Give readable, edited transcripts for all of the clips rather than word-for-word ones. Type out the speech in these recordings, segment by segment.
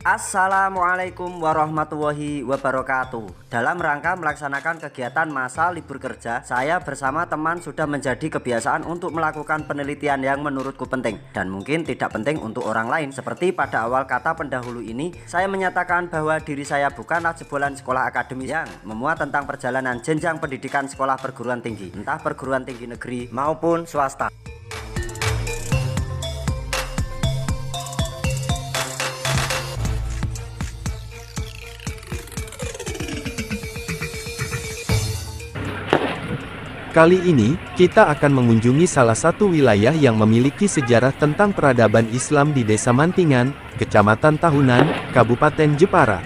Assalamualaikum warahmatullahi wabarakatuh. Dalam rangka melaksanakan kegiatan masa libur kerja, saya bersama teman sudah menjadi kebiasaan untuk melakukan penelitian yang menurutku penting dan mungkin tidak penting untuk orang lain. Seperti pada awal kata pendahulu ini, saya menyatakan bahwa diri saya bukanlah jebolan sekolah akademis yang memuat tentang perjalanan jenjang pendidikan sekolah perguruan tinggi, entah perguruan tinggi negeri maupun swasta. Kali ini, kita akan mengunjungi salah satu wilayah yang memiliki sejarah tentang peradaban Islam di Desa Mantingan, Kecamatan Tahunan, Kabupaten Jepara.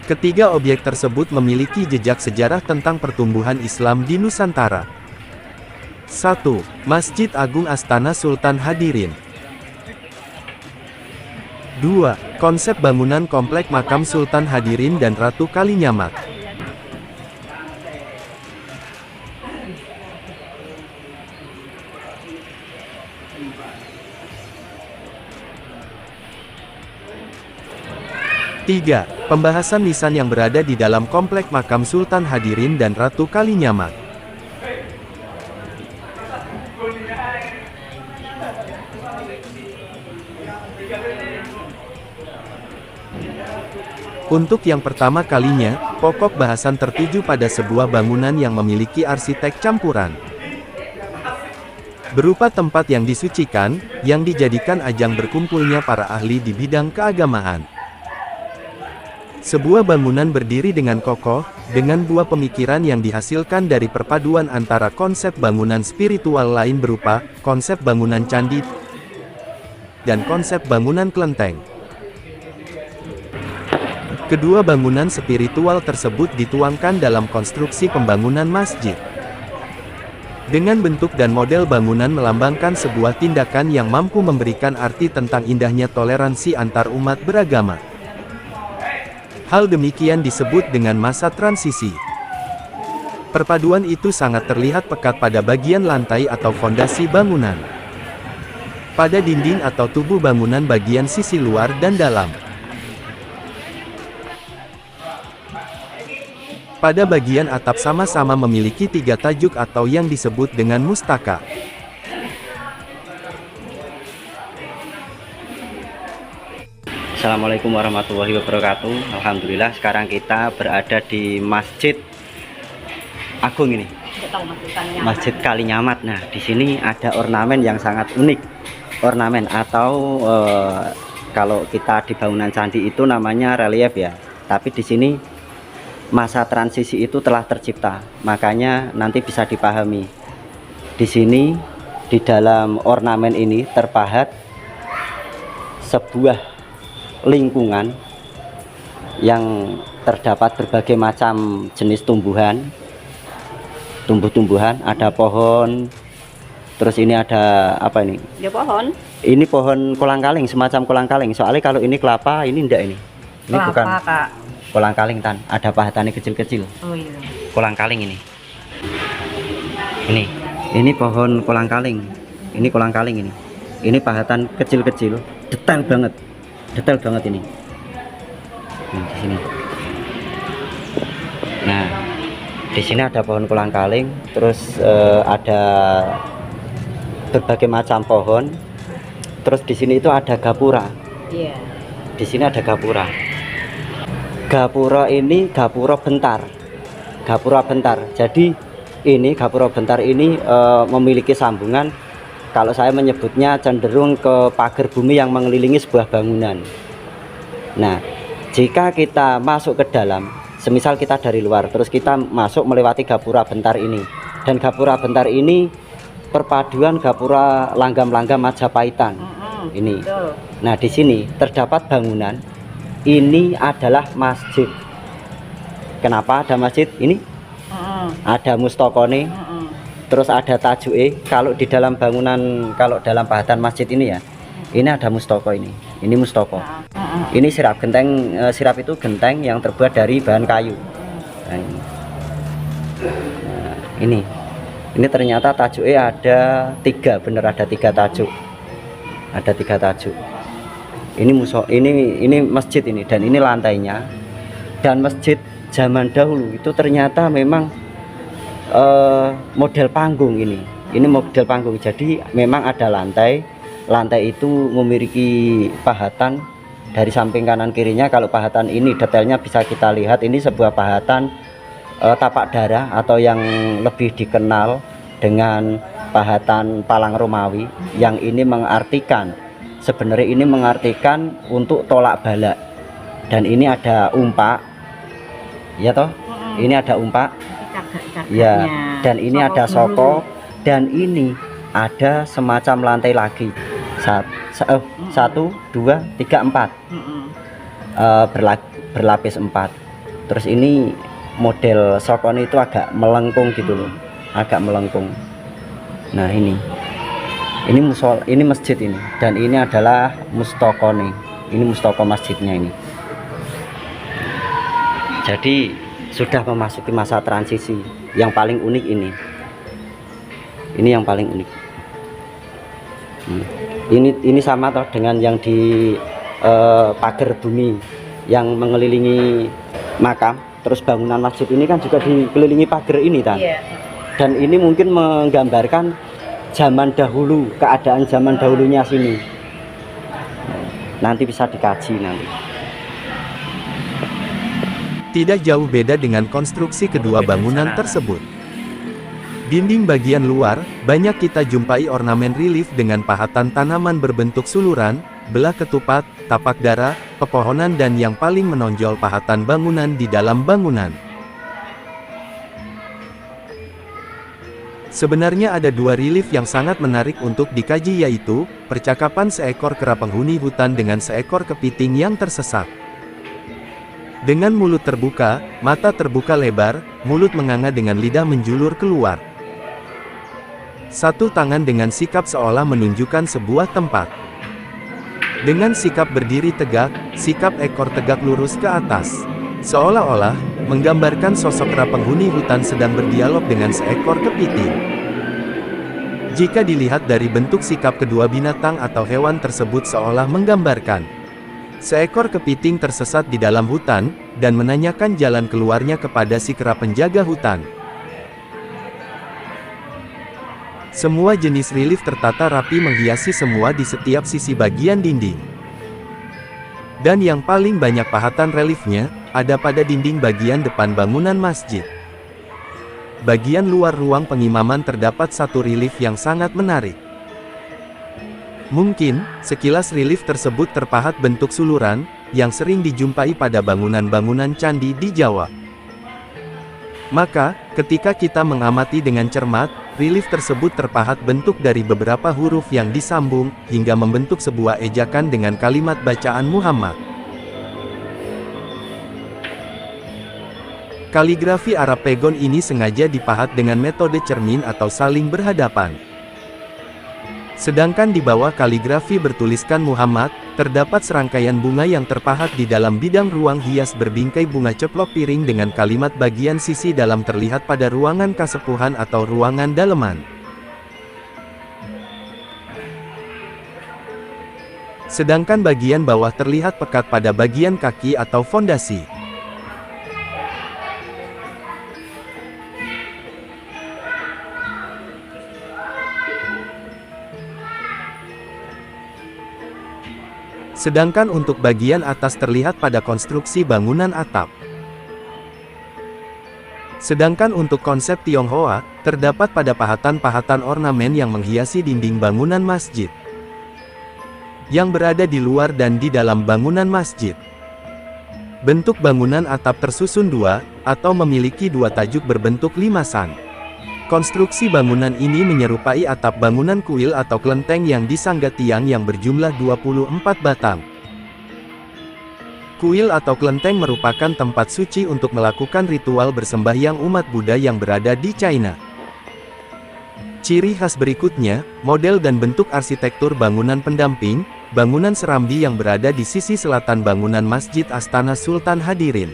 Ketiga objek tersebut memiliki jejak sejarah tentang pertumbuhan Islam di Nusantara. 1. Masjid Agung Astana Sultan Hadirin. 2. Konsep bangunan Komplek Makam Sultan Hadirin dan Ratu Kalinyamat. 3. Pembahasan nisan yang berada di dalam Komplek Makam Sultan Hadirin dan Ratu Kalinyamat. Untuk yang pertama kalinya, pokok bahasan tertuju pada sebuah bangunan yang memiliki arsitek campuran. Berupa tempat yang disucikan, yang dijadikan ajang berkumpulnya para ahli di bidang keagamaan. Sebuah bangunan berdiri dengan kokoh, dengan buah pemikiran yang dihasilkan dari perpaduan antara konsep bangunan spiritual lain berupa konsep bangunan candi dan konsep bangunan kelenteng. Kedua bangunan spiritual tersebut dituangkan dalam konstruksi pembangunan masjid. Dengan bentuk dan model bangunan melambangkan sebuah tindakan yang mampu memberikan arti tentang indahnya toleransi antar umat beragama. Hal demikian disebut dengan masa transisi. Perpaduan itu sangat terlihat pekat pada bagian lantai atau fondasi bangunan, pada dinding atau tubuh bangunan bagian sisi luar dan dalam, pada bagian atap sama-sama memiliki tiga tajuk atau yang disebut dengan mustaka. Assalamualaikum warahmatullahi wabarakatuh. Alhamdulillah sekarang kita berada di Masjid Agung ini, Masjid Kalinyamat. Nah, di sini ada ornamen yang sangat unik. Ornamen atau kalau kita di bangunan candi itu namanya relief ya. Tapi di sini masa transisi itu telah tercipta. Makanya nanti bisa dipahami. Di sini di dalam ornamen ini terpahat sebuah lingkungan yang terdapat berbagai macam jenis tumbuh-tumbuhan, ada pohon, terus ini ada apa ini? Ya pohon. Ini pohon kolang-kaling, semacam kolang-kaling. Soalnya kalau ini kelapa, ini enggak ini. Ini kelapa, bukan Kak. Kolang-kaling tan, ada pahatannya kecil-kecil. Oh iya. Kolang-kaling ini. Ini pohon kolang-kaling. Ini kolang-kaling ini. Ini pahatan kecil-kecil, detail banget ini. Nah, di sini. Nah, di sini ada pohon kolang-kaling, terus ada berbagai macam pohon. Terus di sini itu ada gapura. Iya. Di sini ada gapura. Gapura ini gapura bentar. Gapura bentar. Jadi ini gapura bentar ini memiliki sambungan. Kalau saya menyebutnya cenderung ke pagar bumi yang mengelilingi sebuah bangunan. Nah, jika kita masuk ke dalam, semisal kita dari luar, terus kita masuk melewati gapura bentar ini. Dan gapura bentar ini perpaduan gapura langgam-langgam Majapaitan. Ini. Nah, di sini terdapat bangunan. Ini adalah masjid. Kenapa ada masjid? Ini ada mustokone. Terus ada tajuke. Kalau di dalam bangunan, kalau dalam pahatan masjid ini ya, ini ada mustoko ini. Ini mustoko. Ini sirap genteng. Sirap itu genteng yang terbuat dari bahan kayu. Nah, ini ternyata tajuke ada 3, bener ada 3 tajuk. Ada 3 tajuk. ini masjid ini, dan ini lantainya. Dan masjid zaman dahulu itu ternyata memang model panggung ini model panggung. Jadi memang ada lantai itu memiliki pahatan dari samping kanan kirinya. Kalau pahatan ini detailnya bisa kita lihat, ini sebuah pahatan tapak darah atau yang lebih dikenal dengan pahatan palang Romawi, yang ini mengartikan, sebenarnya ini mengartikan untuk tolak bala. Dan ini ada umpak, ya toh, ini ada umpak ya, dan ini ada soko, dan ini ada semacam lantai lagi, 1 2 3 4 berlapis 4. Terus ini model sokon itu agak melengkung gitu loh, agak melengkung. Nah ini masjid ini, dan ini adalah mustaqone, ini mustaqo masjidnya ini. Jadi sudah memasuki masa transisi. Yang paling unik ini yang paling unik. Ini sama toh dengan yang di pagar bumi yang mengelilingi makam. Terus bangunan masjid ini kan juga dikelilingi pagar ini kan. Dan ini mungkin menggambarkan zaman dahulu, keadaan zaman dahulunya sini. Nanti bisa dikaji nanti. Tidak jauh beda dengan konstruksi kedua bangunan tersebut. Dinding bagian luar, banyak kita jumpai ornamen relief dengan pahatan tanaman berbentuk suluran, belah ketupat, tapak darah, pepohonan, dan yang paling menonjol pahatan bangunan di dalam bangunan. Sebenarnya ada dua relief yang sangat menarik untuk dikaji, yaitu percakapan seekor kera penghuni hutan dengan seekor kepiting yang tersesat. Dengan mulut terbuka, mata terbuka lebar, mulut menganga dengan lidah menjulur keluar. Satu tangan dengan sikap seolah menunjukkan sebuah tempat. Dengan sikap berdiri tegak, sikap ekor tegak lurus ke atas. Seolah-olah, menggambarkan sosok kera penghuni hutan sedang berdialog dengan seekor kepiting. Jika dilihat dari bentuk sikap kedua binatang atau hewan tersebut seolah menggambarkan seekor kepiting tersesat di dalam hutan, dan menanyakan jalan keluarnya kepada si kera penjaga hutan. Semua jenis relief tertata rapi menghiasi semua di setiap sisi bagian dinding. Dan yang paling banyak pahatan reliefnya, ada pada dinding bagian depan bangunan masjid. Bagian luar ruang pengimaman terdapat satu relief yang sangat menarik. Mungkin, sekilas relief tersebut terpahat bentuk suluran, yang sering dijumpai pada bangunan-bangunan candi di Jawa. Maka, ketika kita mengamati dengan cermat, relief tersebut terpahat bentuk dari beberapa huruf yang disambung, hingga membentuk sebuah ejakan dengan kalimat bacaan Muhammad. Kaligrafi Arab pegon ini sengaja dipahat dengan metode cermin atau saling berhadapan. Sedangkan di bawah kaligrafi bertuliskan Muhammad, terdapat serangkaian bunga yang terpahat di dalam bidang ruang hias berbingkai bunga ceplok piring dengan kalimat bagian sisi dalam terlihat pada ruangan kasepuhan atau ruangan daleman. Sedangkan bagian bawah terlihat pekat pada bagian kaki atau fondasi. Sedangkan untuk bagian atas terlihat pada konstruksi bangunan atap. Sedangkan untuk konsep Tionghoa, terdapat pada pahatan-pahatan ornamen yang menghiasi dinding bangunan masjid, yang berada di luar dan di dalam bangunan masjid. Bentuk bangunan atap tersusun dua, atau memiliki dua tajuk berbentuk limasan. Konstruksi bangunan ini menyerupai atap bangunan kuil atau kelenteng yang disangga tiang yang berjumlah 24 batang. Kuil atau kelenteng merupakan tempat suci untuk melakukan ritual bersembahyang umat Buddha yang berada di China. Ciri khas berikutnya, model dan bentuk arsitektur bangunan pendamping, bangunan serambi yang berada di sisi selatan bangunan Masjid Astana Sultan Hadirin.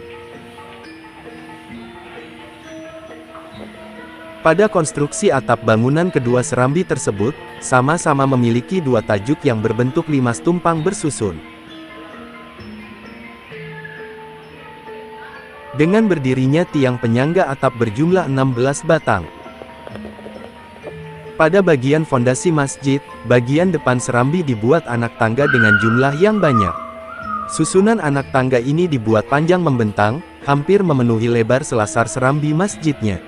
Pada konstruksi atap bangunan kedua serambi tersebut, sama-sama memiliki dua tajuk yang berbentuk limas tumpang bersusun. Dengan berdirinya tiang penyangga atap berjumlah 16 batang. Pada bagian fondasi masjid, bagian depan serambi dibuat anak tangga dengan jumlah yang banyak. Susunan anak tangga ini dibuat panjang membentang, hampir memenuhi lebar selasar serambi masjidnya.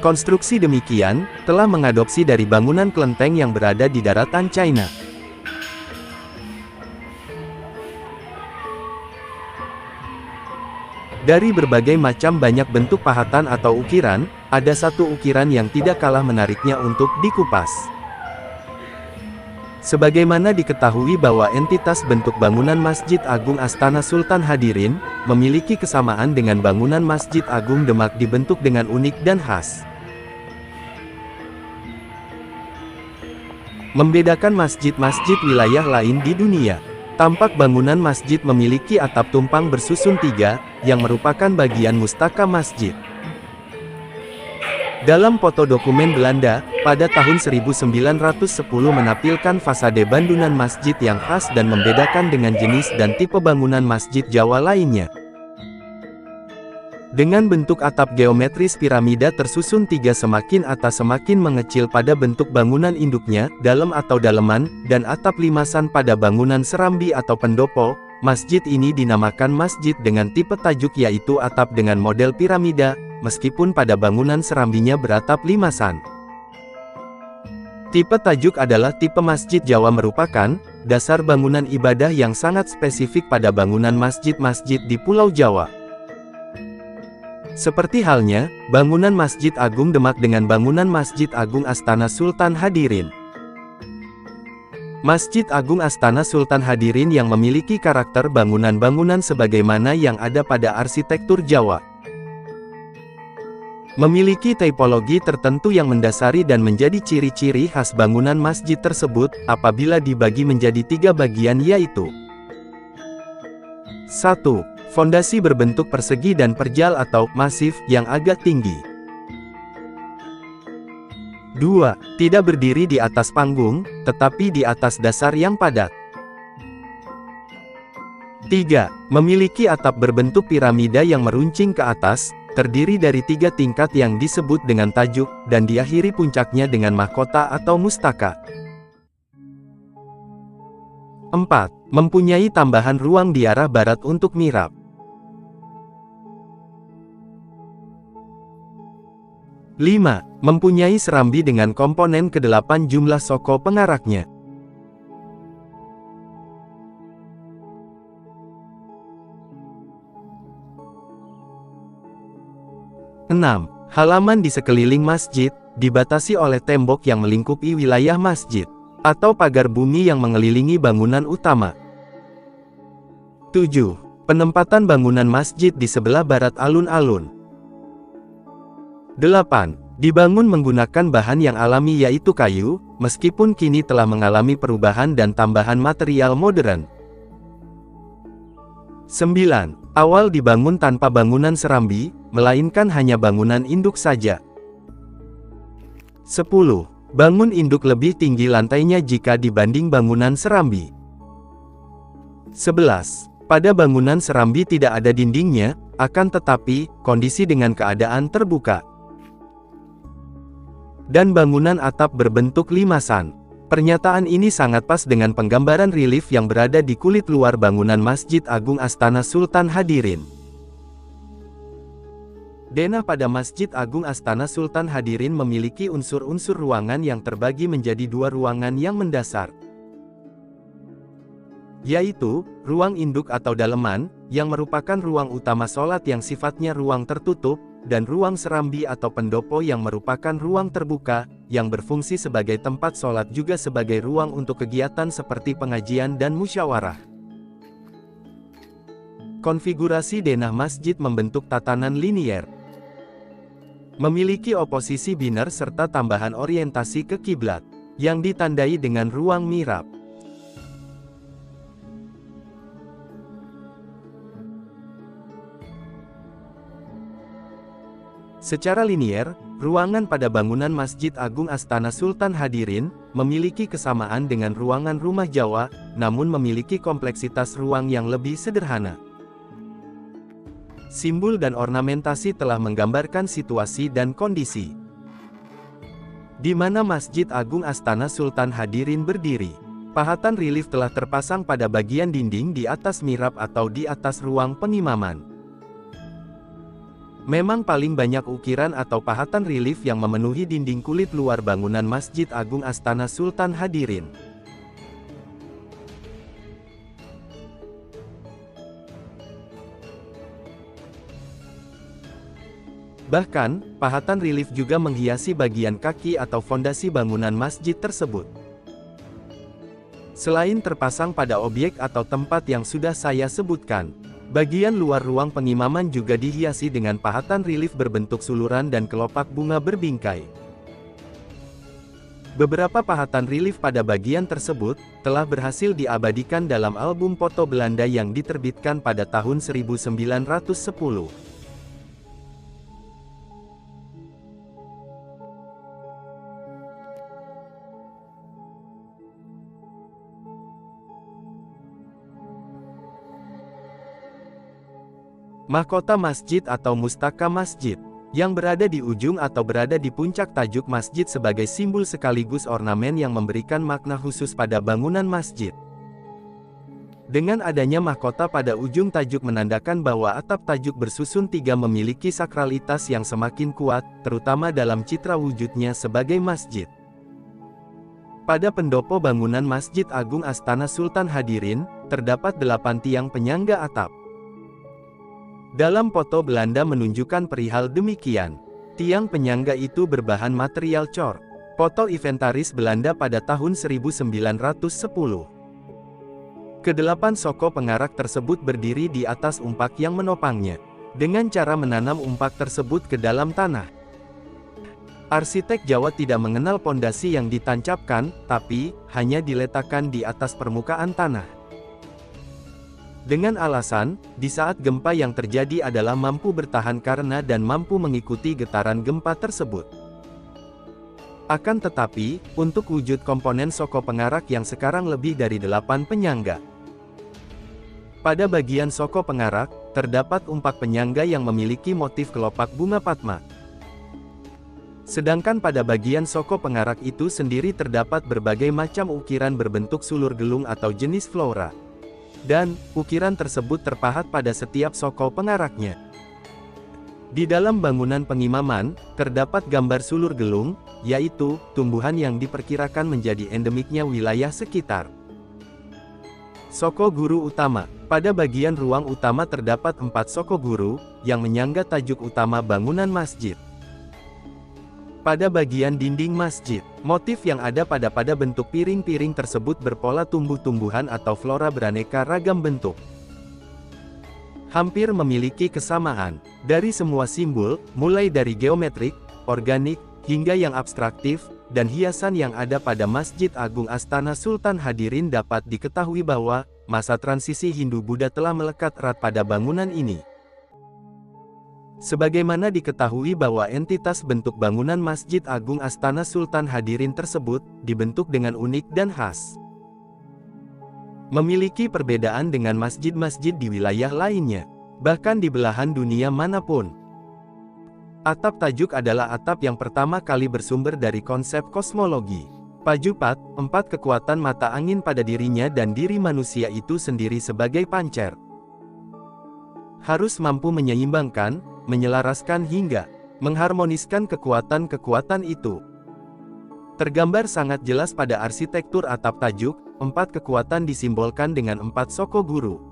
Konstruksi demikian, telah mengadopsi dari bangunan kelenteng yang berada di daratan China. Dari berbagai macam banyak bentuk pahatan atau ukiran, ada satu ukiran yang tidak kalah menariknya untuk dikupas. Sebagaimana diketahui bahwa entitas bentuk bangunan Masjid Agung Astana Sultan Hadirin, memiliki kesamaan dengan bangunan Masjid Agung Demak dibentuk dengan unik dan khas. Membedakan masjid-masjid wilayah lain di dunia. Tampak bangunan masjid memiliki atap tumpang bersusun 3, yang merupakan bagian mustaka masjid. Dalam foto dokumen Belanda, pada tahun 1910 menampilkan fasade bangunan masjid yang khas dan membedakan dengan jenis dan tipe bangunan masjid Jawa lainnya. Dengan bentuk atap geometris piramida tersusun 3 semakin atas semakin mengecil pada bentuk bangunan induknya, dalam atau daleman, dan atap limasan pada bangunan serambi atau pendopo, masjid ini dinamakan masjid dengan tipe tajuk yaitu atap dengan model piramida, meskipun pada bangunan serambinya beratap limasan. Tipe tajuk adalah tipe masjid Jawa merupakan dasar bangunan ibadah yang sangat spesifik pada bangunan masjid-masjid di Pulau Jawa. Seperti halnya, bangunan Masjid Agung Demak dengan bangunan Masjid Agung Astana Sultan Hadirin. Masjid Agung Astana Sultan Hadirin yang memiliki karakter bangunan-bangunan sebagaimana yang ada pada arsitektur Jawa. Memiliki tipologi tertentu yang mendasari dan menjadi ciri-ciri khas bangunan masjid tersebut, apabila dibagi menjadi 3 bagian yaitu 1. Fondasi berbentuk persegi dan perjal atau masif yang agak tinggi. 2. Tidak berdiri di atas panggung, tetapi di atas dasar yang padat. 3. Memiliki atap berbentuk piramida yang meruncing ke atas, terdiri dari 3 tingkat yang disebut dengan tajuk, dan diakhiri puncaknya dengan mahkota atau mustaka. 4. Mempunyai tambahan ruang di arah barat untuk mihrab. 5. Mempunyai serambi dengan komponen ke-8 jumlah soko pengaraknya. 6. Halaman di sekeliling masjid, dibatasi oleh tembok yang melingkupi wilayah masjid, atau pagar bumi yang mengelilingi bangunan utama. 7. Penempatan bangunan masjid di sebelah barat alun-alun. 8. Dibangun menggunakan bahan yang alami yaitu kayu, meskipun kini telah mengalami perubahan dan tambahan material modern. 9. Awal dibangun tanpa bangunan serambi, melainkan hanya bangunan induk saja. 10. Bangun induk lebih tinggi lantainya jika dibanding bangunan serambi. 11. Pada bangunan serambi tidak ada dindingnya, akan tetapi, kondisi dengan keadaan terbuka. Dan bangunan atap berbentuk limasan. Pernyataan ini sangat pas dengan penggambaran relief yang berada di kulit luar bangunan Masjid Agung Astana Sultan Hadirin. Denah pada Masjid Agung Astana Sultan Hadirin memiliki unsur-unsur ruangan yang terbagi menjadi 2 ruangan yang mendasar, yaitu, ruang induk atau daleman, yang merupakan ruang utama sholat yang sifatnya ruang tertutup, dan ruang serambi atau pendopo yang merupakan ruang terbuka, yang berfungsi sebagai tempat sholat juga sebagai ruang untuk kegiatan seperti pengajian dan musyawarah. Konfigurasi denah masjid membentuk tatanan linier, memiliki oposisi biner serta tambahan orientasi ke kiblat, yang ditandai dengan ruang mihrab. Secara linier, ruangan pada bangunan Masjid Agung Astana Sultan Hadirin, memiliki kesamaan dengan ruangan rumah Jawa, namun memiliki kompleksitas ruang yang lebih sederhana. Simbol dan ornamentasi telah menggambarkan situasi dan kondisi di mana Masjid Agung Astana Sultan Hadirin berdiri. Pahatan relief telah terpasang pada bagian dinding di atas mihrab atau di atas ruang pengimaman. Memang paling banyak ukiran atau pahatan relief yang memenuhi dinding kulit luar bangunan Masjid Agung Astana Sultan Hadirin. Bahkan, pahatan relief juga menghiasi bagian kaki atau fondasi bangunan masjid tersebut. Selain terpasang pada objek atau tempat yang sudah saya sebutkan, bagian luar ruang pengimaman juga dihiasi dengan pahatan relief berbentuk suluran dan kelopak bunga berbingkai. Beberapa pahatan relief pada bagian tersebut telah berhasil diabadikan dalam album foto Belanda yang diterbitkan pada tahun 1910. Mahkota masjid atau mustaka masjid, yang berada di ujung atau berada di puncak tajuk masjid sebagai simbol sekaligus ornamen yang memberikan makna khusus pada bangunan masjid. Dengan adanya mahkota pada ujung tajuk menandakan bahwa atap tajuk bersusun tiga memiliki sakralitas yang semakin kuat, terutama dalam citra wujudnya sebagai masjid. Pada pendopo bangunan Masjid Agung Astana Sultan Hadirin, terdapat 8 tiang penyangga atap. Dalam foto Belanda menunjukkan perihal demikian. Tiang penyangga itu berbahan material cor. Foto inventaris Belanda pada tahun 1910. Kedelapan soko pengarak tersebut berdiri di atas umpak yang menopangnya, dengan cara menanam umpak tersebut ke dalam tanah. Arsitek Jawa tidak mengenal pondasi yang ditancapkan, tapi hanya diletakkan di atas permukaan tanah. Dengan alasan, di saat gempa yang terjadi adalah mampu bertahan karena dan mampu mengikuti getaran gempa tersebut. Akan tetapi, untuk wujud komponen soko pengarak yang sekarang lebih dari 8 penyangga. Pada bagian soko pengarak, terdapat umpak penyangga yang memiliki motif kelopak bunga Padma. Sedangkan pada bagian soko pengarak itu sendiri terdapat berbagai macam ukiran berbentuk sulur gelung atau jenis flora. Dan, ukiran tersebut terpahat pada setiap soko pengaraknya. Di dalam bangunan pengimaman, terdapat gambar sulur gelung, yaitu, tumbuhan yang diperkirakan menjadi endemiknya wilayah sekitar. Soko guru utama. Pada bagian ruang utama terdapat 4 soko guru, yang menyangga tajuk utama bangunan masjid. Pada bagian dinding masjid, motif yang ada pada bentuk piring-piring tersebut berpola tumbuh-tumbuhan atau flora beraneka ragam bentuk. Hampir memiliki kesamaan, dari semua simbol, mulai dari geometrik, organik, hingga yang abstraktif, dan hiasan yang ada pada Masjid Agung Astana Sultan Hadirin dapat diketahui bahwa, masa transisi Hindu-Buddha telah melekat erat pada bangunan ini. Sebagaimana diketahui bahwa entitas bentuk bangunan Masjid Agung Astana Sultan Hadirin tersebut, dibentuk dengan unik dan khas. Memiliki perbedaan dengan masjid-masjid di wilayah lainnya, bahkan di belahan dunia manapun. Atap tajuk adalah atap yang pertama kali bersumber dari konsep kosmologi. Pajupat, 4 kekuatan mata angin pada dirinya dan diri manusia itu sendiri sebagai pancer. Harus mampu menyeimbangkan, menyelaraskan hingga mengharmoniskan kekuatan-kekuatan itu. Tergambar sangat jelas pada arsitektur atap tajuk, 4 kekuatan disimbolkan dengan 4 soko guru.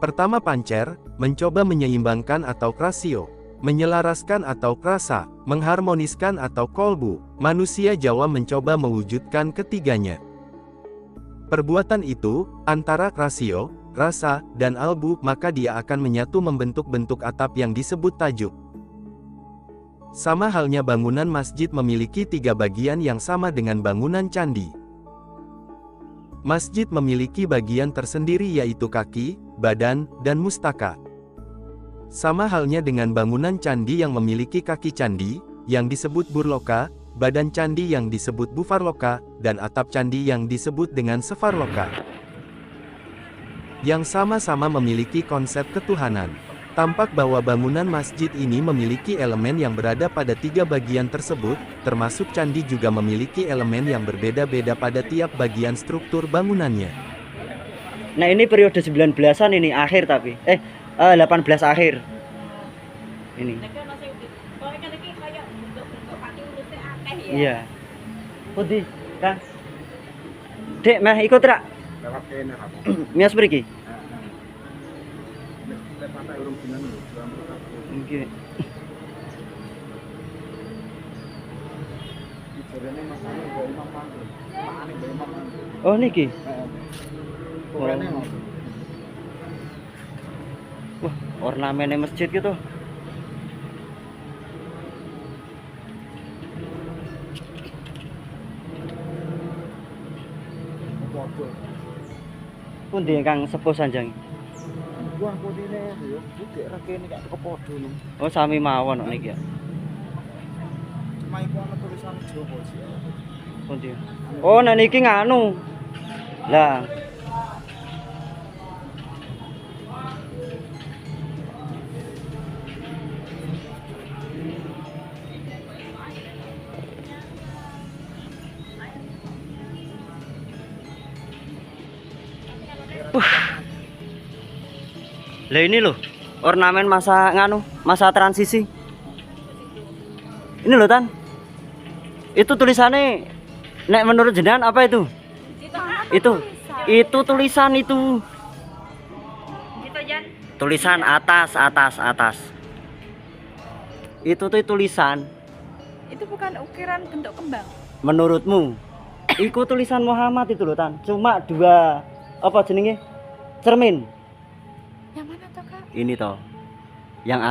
Pertama pancer, mencoba menyeimbangkan atau krasio, menyelaraskan atau krasa, mengharmoniskan atau kolbu. Manusia Jawa mencoba mewujudkan ketiganya. Perbuatan itu, antara krasio, rasa, dan albu, maka dia akan menyatu membentuk bentuk atap yang disebut tajuk. Sama halnya bangunan masjid memiliki 3 bagian yang sama dengan bangunan candi. Masjid memiliki bagian tersendiri yaitu kaki, badan, dan mustaka. Sama halnya dengan bangunan candi yang memiliki kaki candi, yang disebut burloka, badan candi yang disebut bufarloka, dan atap candi yang disebut dengan sefarloka. Yang sama-sama memiliki konsep ketuhanan. Tampak bahwa bangunan masjid ini memiliki elemen yang berada pada 3 bagian tersebut, termasuk candi juga memiliki elemen yang berbeda-beda pada tiap bagian struktur bangunannya. Nah ini periode 19-an ini akhir tapi 18 akhir ini. Iya. Putih kan? Dek meh ikut rak. Mias mriki. Nggih. Oh niki. Wah, ornamennya masjid gitu. Pundi Kang sepuh sanjang? Wah, putine yo budek ra kene gak kepodo lho. Oh, sami mawon kok niki ya. Cuma iku ana tulisan Jawa sih. Pundi? Oh, nek niki nganu. Lah. Lah ini loh, ornamen masa nganu, masa transisi. Ini loh Tan. Itu tulisannya nek menurut jenengan apa itu? Itu tulisan itu. Gitu Jan. Tulisan atas. Itu tuh tulisan. Itu bukan ukiran bentuk kembang. Menurutmu? Iku tulisan Muhammad itu loh Tan. Cuma 2 apa jenenge? Cermin. Yang mana toh Kak? Ini toh. Yang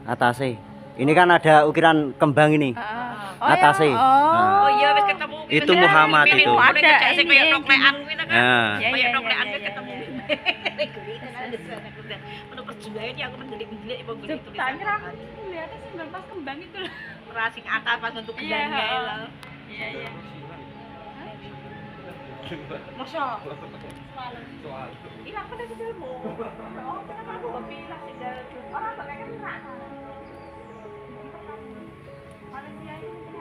atasnya. Ini kan ada ukiran kembang ini. Atasnya. Oh iya wis ketemu. Itu Muhammad itu. Ada sing koyo Nah. roklekan kuwi kan. Koyo roklekan Iya. ketemu. Menurut perjuangan aku mendelik-delik ibu gue itu. Tanya aku lihatnya sih pas kembang itu loh. Rasing atas pas untuk kembangnya lho. Iya. Masa? Ini aku dari filmmu. Oh, kenapa aku gak bilang sih dari orang pakai kena. Manusia ini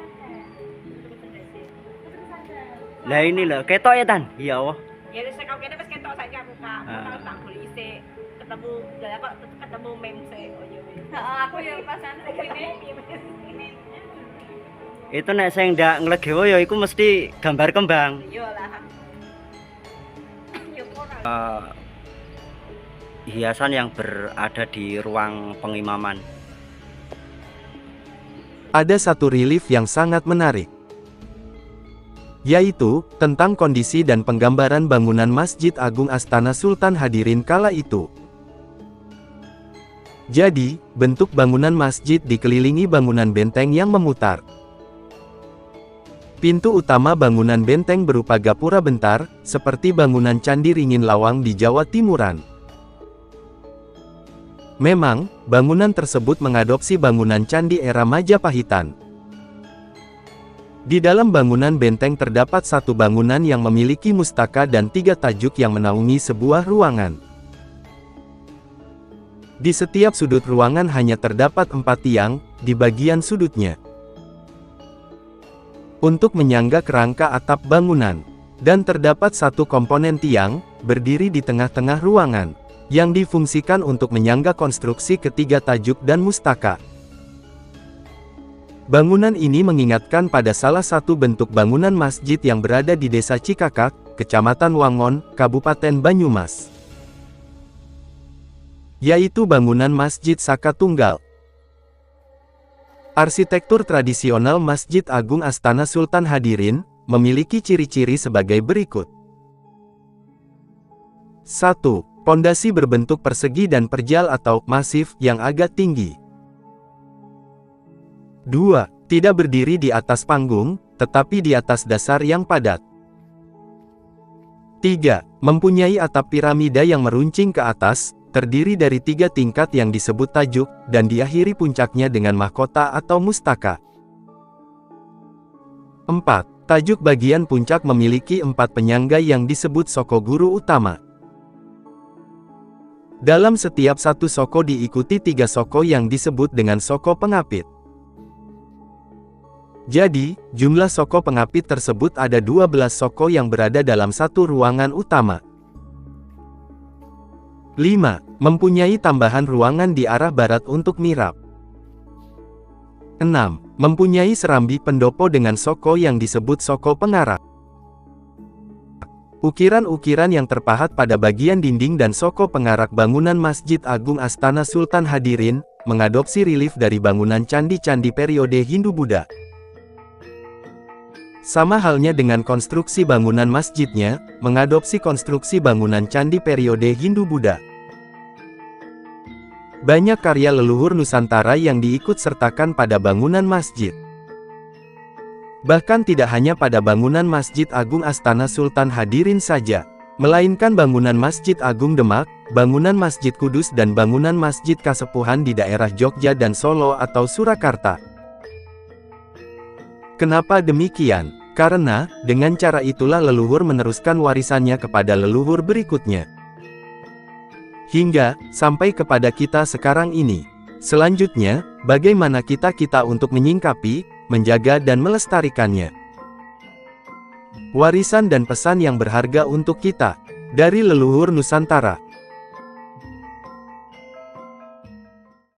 Lah ini loh, ketok ya Tan? Iya Allah. ya wis kau kene wis ketok saiki aku Kak. Kalau tak boleh isih ketemu dalah kok ketemu mem sih. Oh iya wis. Heeh, aku yang pas ini. Itu nek sing ndak nglegewo ya iku mesti gambar kembang. Yo lah. Yo ora. Hiasan yang berada di ruang pengimaman. Ada satu relief yang sangat menarik, yaitu tentang kondisi dan penggambaran bangunan Masjid Agung Astana Sultan Hadirin kala itu. Jadi, bentuk bangunan masjid dikelilingi bangunan benteng yang memutar. Pintu utama bangunan benteng berupa gapura bentar, seperti bangunan Candi Ringin Lawang di Jawa Timuran. Memang, bangunan tersebut mengadopsi bangunan candi era Majapahitan. Di dalam bangunan benteng terdapat satu bangunan yang memiliki mustaka dan 3 tajuk yang menaungi sebuah ruangan. Di setiap sudut ruangan hanya terdapat 4 tiang, di bagian sudutnya. Untuk menyangga kerangka atap bangunan. Dan terdapat satu komponen tiang, berdiri di tengah-tengah ruangan, yang difungsikan untuk menyangga konstruksi ketiga tajuk dan mustaka. Bangunan ini mengingatkan pada salah satu bentuk bangunan masjid yang berada di Desa Cikakak, Kecamatan Wangon, Kabupaten Banyumas, yaitu bangunan Masjid Saka Tunggal. Arsitektur tradisional Masjid Agung Astana Sultan Hadirin memiliki ciri-ciri sebagai berikut. 1. Pondasi berbentuk persegi dan perjal atau masif yang agak tinggi. 2. Tidak berdiri di atas panggung, tetapi di atas dasar yang padat. 3. Mempunyai atap piramida yang meruncing ke atas, terdiri dari 3 tingkat yang disebut tajuk, dan diakhiri puncaknya dengan mahkota atau mustaka. 4. Tajuk bagian puncak memiliki 4 penyangga yang disebut soko guru utama. Dalam setiap satu soko diikuti 3 soko yang disebut dengan soko pengapit. Jadi, jumlah soko pengapit tersebut ada 12 soko yang berada dalam satu ruangan utama. 5. Mempunyai tambahan ruangan di arah barat untuk mihrab. 6. Mempunyai serambi pendopo dengan soko yang disebut soko pengarak. Ukiran-ukiran yang terpahat pada bagian dinding dan soko pengarak bangunan Masjid Agung Astana Sultan Hadirin, mengadopsi relief dari bangunan candi-candi periode Hindu-Buddha. Sama halnya dengan konstruksi bangunan masjidnya, mengadopsi konstruksi bangunan candi periode Hindu-Buddha. Banyak karya leluhur Nusantara yang diikut sertakan pada bangunan masjid. Bahkan tidak hanya pada bangunan Masjid Agung Astana Sultan Hadirin saja, melainkan bangunan Masjid Agung Demak, bangunan Masjid Kudus dan bangunan Masjid Kasepuhan di daerah Jogja dan Solo atau Surakarta. Kenapa demikian? Karena, dengan cara itulah leluhur meneruskan warisannya kepada leluhur berikutnya. Hingga, sampai kepada kita sekarang ini. Selanjutnya, bagaimana kita untuk menyingkapi, menjaga dan melestarikannya. Warisan dan pesan yang berharga untuk kita, dari leluhur Nusantara.